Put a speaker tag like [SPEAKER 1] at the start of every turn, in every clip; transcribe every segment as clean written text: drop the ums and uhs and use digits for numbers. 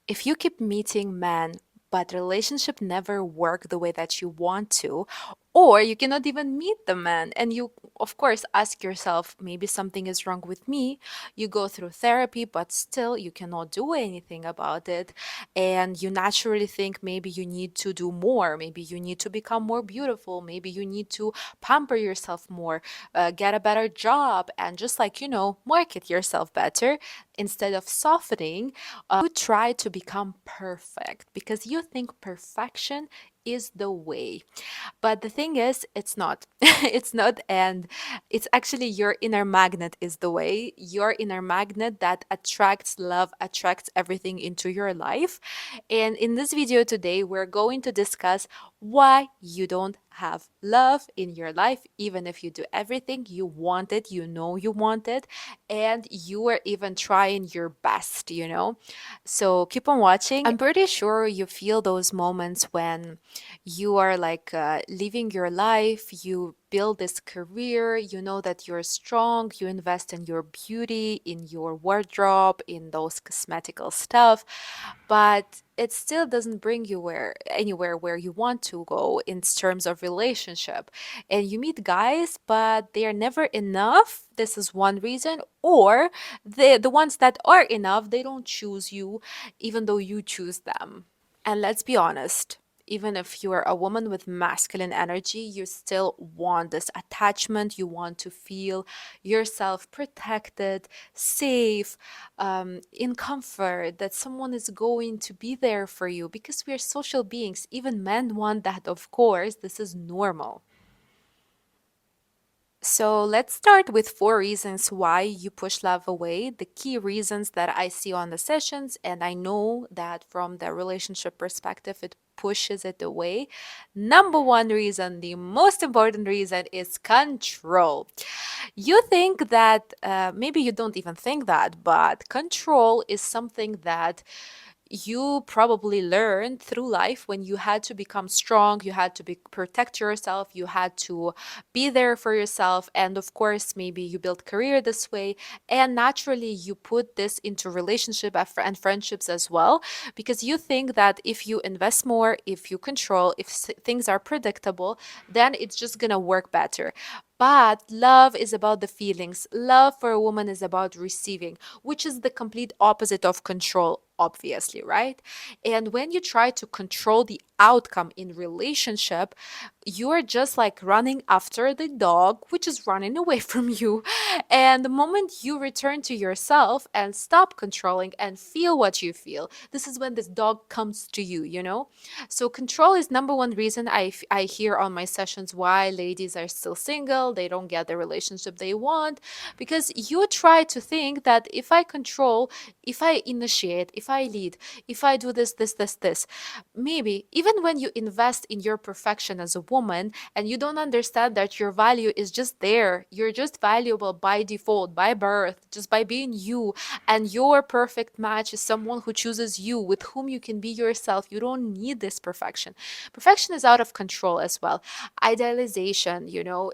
[SPEAKER 1] If you keep meeting men, but relationship never work the way that you want to, or you cannot even meet the man, and you of course ask yourself, maybe something is wrong with me. You go through therapy, but still you cannot do anything about it, and you naturally think maybe you need to do more, maybe you need to become more beautiful, maybe you need to pamper yourself more, get a better job, and just like, market yourself better instead of softening. You try to become perfect because you think perfection is the way. But the thing is, it's not. It's not. And it's actually your inner magnet is the way. Your inner magnet that attracts love, attracts everything into your life. And in this video today, we're going to discuss why you don't have love in your life, even if you do everything you wanted, you want it, and you are even trying your best. So keep on watching. I'm pretty sure you feel those moments when you are like living your life, you build this career, you know that you're strong, you invest in your beauty, in your wardrobe, in those cosmetical stuff, but it still doesn't bring you anywhere where you want to go in terms of relationship. And you meet guys, but they are never enough. This is one reason. Or the ones that are enough, they don't choose you, even though you choose them. And let's be honest, even if you're a woman with masculine energy, you still want this attachment. You want to feel yourself protected, safe, in comfort, that someone is going to be there for you because we're social beings. Even men want that, of course. This is normal. So let's start with 4 reasons why you push love away. The key reasons that I see on the sessions, and I know that from the relationship perspective, it pushes it away. Number one reason, the most important reason, is control. You think that maybe you don't even think that, but control is something that you probably learned through life when you had to become strong, you had to protect yourself, you had to be there for yourself, and of course maybe you build career this way, and naturally you put this into relationship and friendships as well, because you think that if you invest more, if you control, if things are predictable, then it's just gonna work better. But love is about the feelings. Love for a woman is about receiving, which is the complete opposite of control, obviously, right? And when you try to control the outcome in relationship, you're just like running after the dog, which is running away from you. And the moment you return to yourself and stop controlling and feel what you feel, this is when this dog comes to you. So control is number one reason I hear on my sessions why ladies are still single, they don't get the relationship they want, because you try to think that if I control, if I initiate, if I lead, if I do this, maybe even when you invest in your perfection as a woman and you don't understand that your value is just there, you're just valuable by default, by birth, just by being you, and your perfect match is someone who chooses you, with whom you can be yourself. You don't need this perfection. Perfection is out of control as well. Idealization,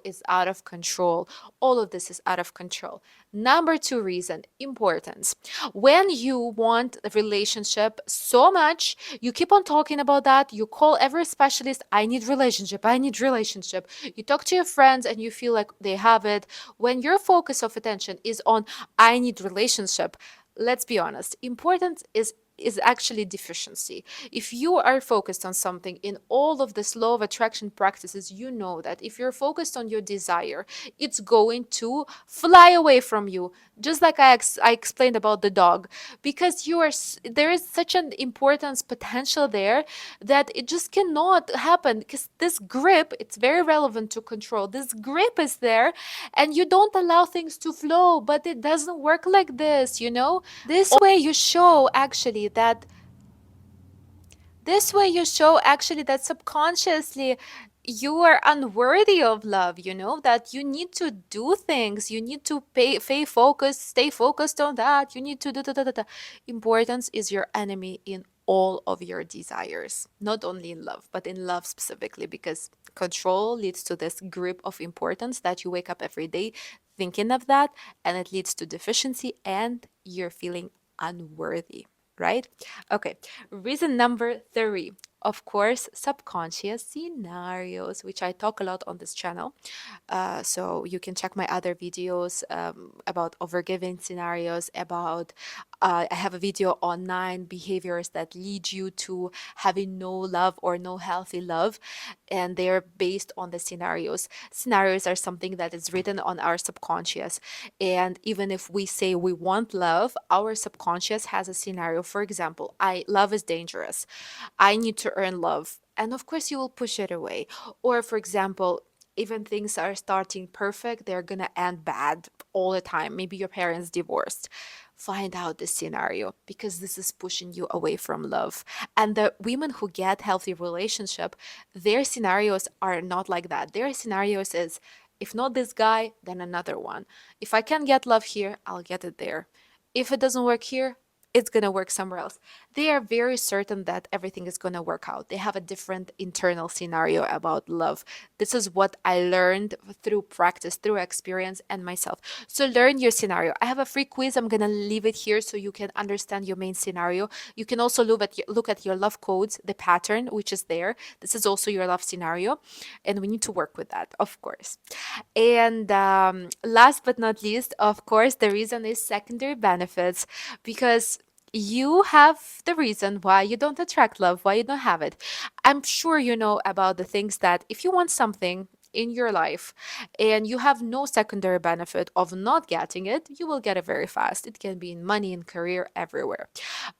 [SPEAKER 1] is out of control. All of this is out of control. Number two reason, importance. When you want a relationship so much, you keep on talking about that. You call every specialist, I need relationship, I need relationship. You talk to your friends and you feel like they have it. When your focus of attention is on, I need relationship, let's be honest, importance is actually deficiency. If you are focused on something in all of this law of attraction practices, you know that if you're focused on your desire, it's going to fly away from you. Just like I explained about the dog, because there is such an importance potential there that it just cannot happen, because this grip, it's very relevant to control. This grip is there and you don't allow things to flow, but it doesn't work like this. This way you show actually that subconsciously you are unworthy of love, that you need to do things, you need to stay focused on that, you need to do. Importance is your enemy in all of your desires, not only in love, but in love specifically, because control leads to this grip of importance that you wake up every day thinking of that, and it leads to deficiency and you're feeling unworthy. right? Okay, reason number three, of course, subconscious scenarios, which I talk a lot on this channel. So you can check my other videos about overgiving scenarios, about I have a video on 9 behaviors that lead you to having no love or no healthy love, and they're based on the scenarios. Scenarios are something that is written on our subconscious, and even if we say we want love, our subconscious has a scenario. For example, I love is dangerous. I need to earn love. And of course, you will push it away. Or, for example, even things are starting perfect, they're gonna end bad all the time. Maybe your parents divorced. Find out the scenario because this is pushing you away from love. And the women who get healthy relationship, their scenarios are not like that. Their scenarios is if not this guy, then another one. If I can get love here, I'll get it there. If it doesn't work here, it's going to work somewhere else. They are very certain that everything is going to work out. They have a different internal scenario about love. This is what I learned through practice, through experience, and myself. So learn your scenario. I have a free quiz. I'm going to leave it here so you can understand your main scenario. You can also look at your love codes, the pattern, which is there. This is also your love scenario. And we need to work with that, of course. And last but not least, of course, the reason is secondary benefits because you have the reason why you don't attract love, why you don't have it. I'm sure you know about the things that if you want something in your life and you have no secondary benefit of not getting it, you will get it very fast. It can be in money and career everywhere.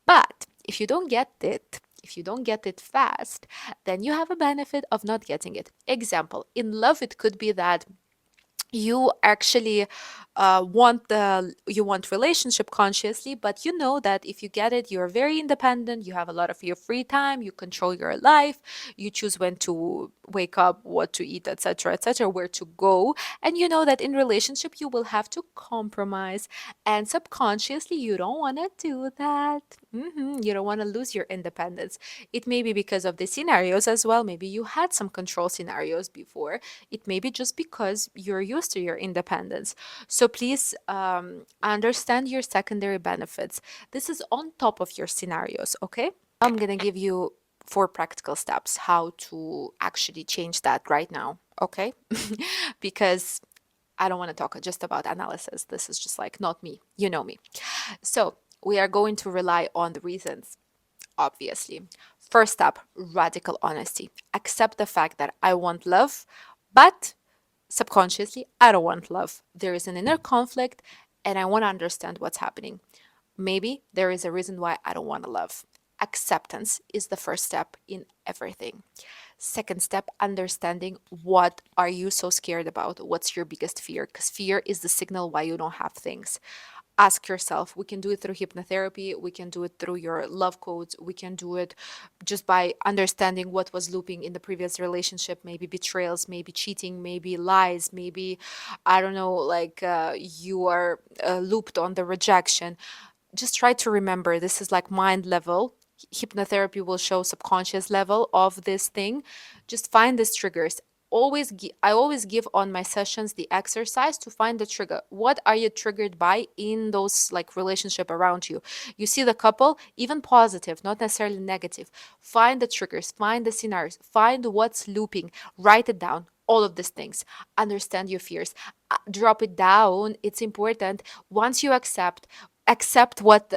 [SPEAKER 1] But if you don't get it, if you don't get it fast, then you have a benefit of not getting it. Example, in love, it could be that you actually you want relationship consciously, but you know that if you get it, you're very independent, you have a lot of your free time, you control your life, you choose when to wake up, what to eat, etc., etc., where to go, and you know that in relationship you will have to compromise, and subconsciously you don't want to do that. You don't want to lose your independence. It may be because of the scenarios as well. Maybe you had some control scenarios before. It may be just because you're used to your independence. So please understand your secondary benefits. This is on top of your scenarios, okay? I'm going to give you 4 practical steps how to actually change that right now, okay? Because I don't want to talk just about analysis. This is just like not me. You know me. So we are going to rely on the reasons, obviously. First step, radical honesty. Accept the fact that I want love, but subconsciously, I don't want love. There is an inner conflict and I want to understand what's happening. Maybe there is a reason why I don't want to love. Acceptance is the first step in everything. Second step, understanding what are you so scared about? What's your biggest fear? Because fear is the signal why you don't have things. Ask yourself. We can do it through hypnotherapy, we can do it through your love codes, we can do it just by understanding what was looping in the previous relationship, maybe betrayals, maybe cheating, maybe lies, maybe I don't know, like you are looped on the rejection. Just try to remember this is like mind level. Hypnotherapy will show subconscious level of this thing. Just find these triggers. I always give on my sessions the exercise to find the trigger. What are you triggered by in those like relationship around you? You see the couple, even positive, not necessarily negative. Find the triggers, find the scenarios, find what's looping, write it down. All of these things. Understand your fears. Drop it down. It's important. Once you accept what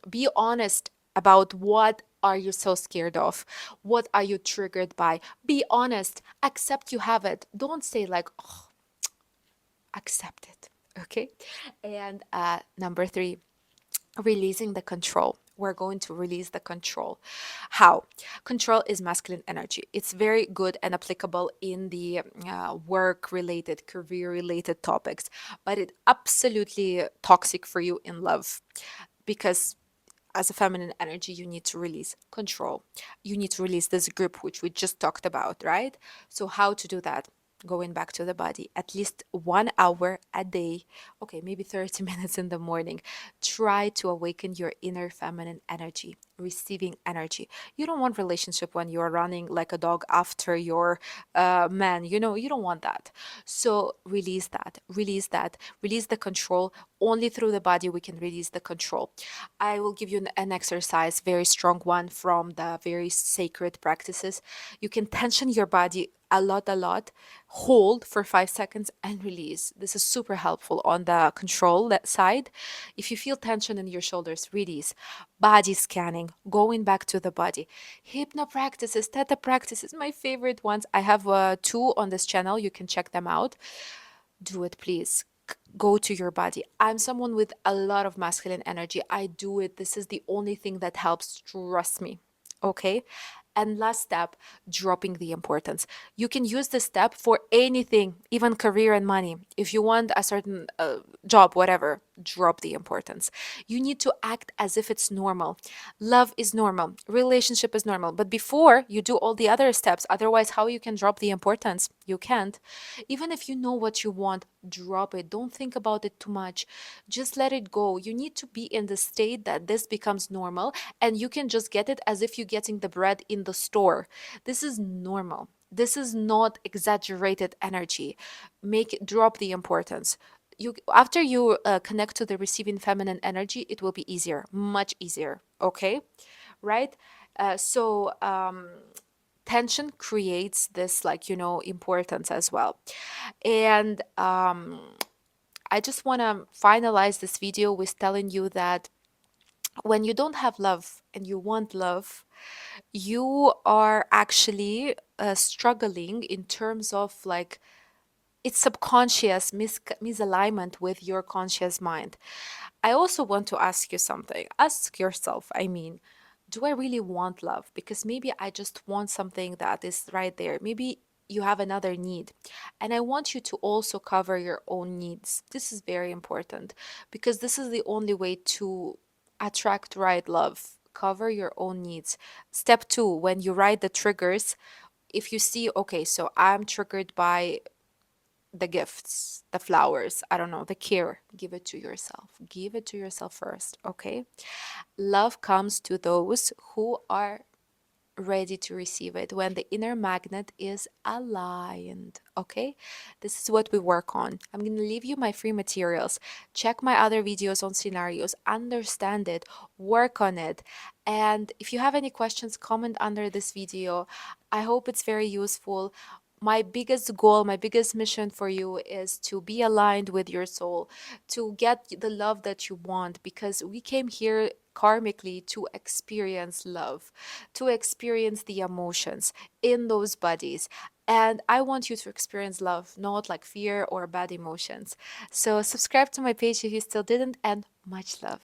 [SPEAKER 1] be honest about what are you so scared of, what are you triggered by, be honest, accept you have it, don't say like, oh, accept it, okay? And number 3, releasing the control. We're going to release the control. How? Control is masculine energy. It's very good and applicable in the work related, career related topics, but it absolutely toxic for you in love because as a feminine energy, you need to release control. You need to release this grip, which we just talked about, right? So, how to do that? going back to the body, at least 1 hour a day. Okay, maybe 30 minutes in the morning. Try to awaken your inner feminine energy, receiving energy. You don't want relationship when you're running like a dog after your man. You don't want that. So release that, release that, release the control. Only through the body we can release the control. I will give you an exercise, very strong one from the very sacred practices. You can tension your body a lot, hold for 5 seconds and release. This is super helpful on the control side. If you feel tension in your shoulders, release. Body scanning, going back to the body. Hypno practices, theta practices, my favorite ones. I have two on this channel. You can check them out. Do it, please. Go to your body. I'm someone with a lot of masculine energy. I do it. This is the only thing that helps. Trust me. Okay. And last step, dropping the importance. You can use this step for anything, even career and money. If you want a certain job, whatever, drop the importance. You need to act as if it's normal. Love is normal, relationship is normal. But before you do all the other steps, otherwise, how you can drop the importance? You can't. Even if you know what you want, drop it. Don't think about it too much. Just let it go. You need to be in the state that this becomes normal and you can just get it as if you're getting the bread in the store. This is normal. This is not exaggerated energy. Drop the importance. You after you connect to the receiving feminine energy, it will be easier, much easier. Okay, right? So tension creates this, like, importance as well. And I just want to finalize this video with telling you that when you don't have love and you want love, you are actually struggling in terms of, like, it's subconscious misalignment with your conscious mind. I also want to ask you something. Ask yourself, I mean, do I really want love? Because maybe I just want something that is right there. Maybe you have another need. And I want you to also cover your own needs. This is very important because this is the only way to attract right love. Cover your own needs. Step two, when you write the triggers, if you see, okay, so I'm triggered by the gifts, the flowers, I don't know, the care, give it to yourself. Give it to yourself first, okay? Love comes to those who are ready to receive it when the inner magnet is aligned. Okay, this is what we work on. I'm going to leave you my free materials. Check my other videos on scenarios, understand it, work on it. And if you have any questions, comment under this video. I hope it's very useful. My biggest goal, my biggest mission for you is to be aligned with your soul, to get the love that you want, because we came here karmically to experience love, to experience the emotions in those bodies. And I want you to experience love, not like fear or bad emotions. So subscribe to my page if you still didn't, and much love.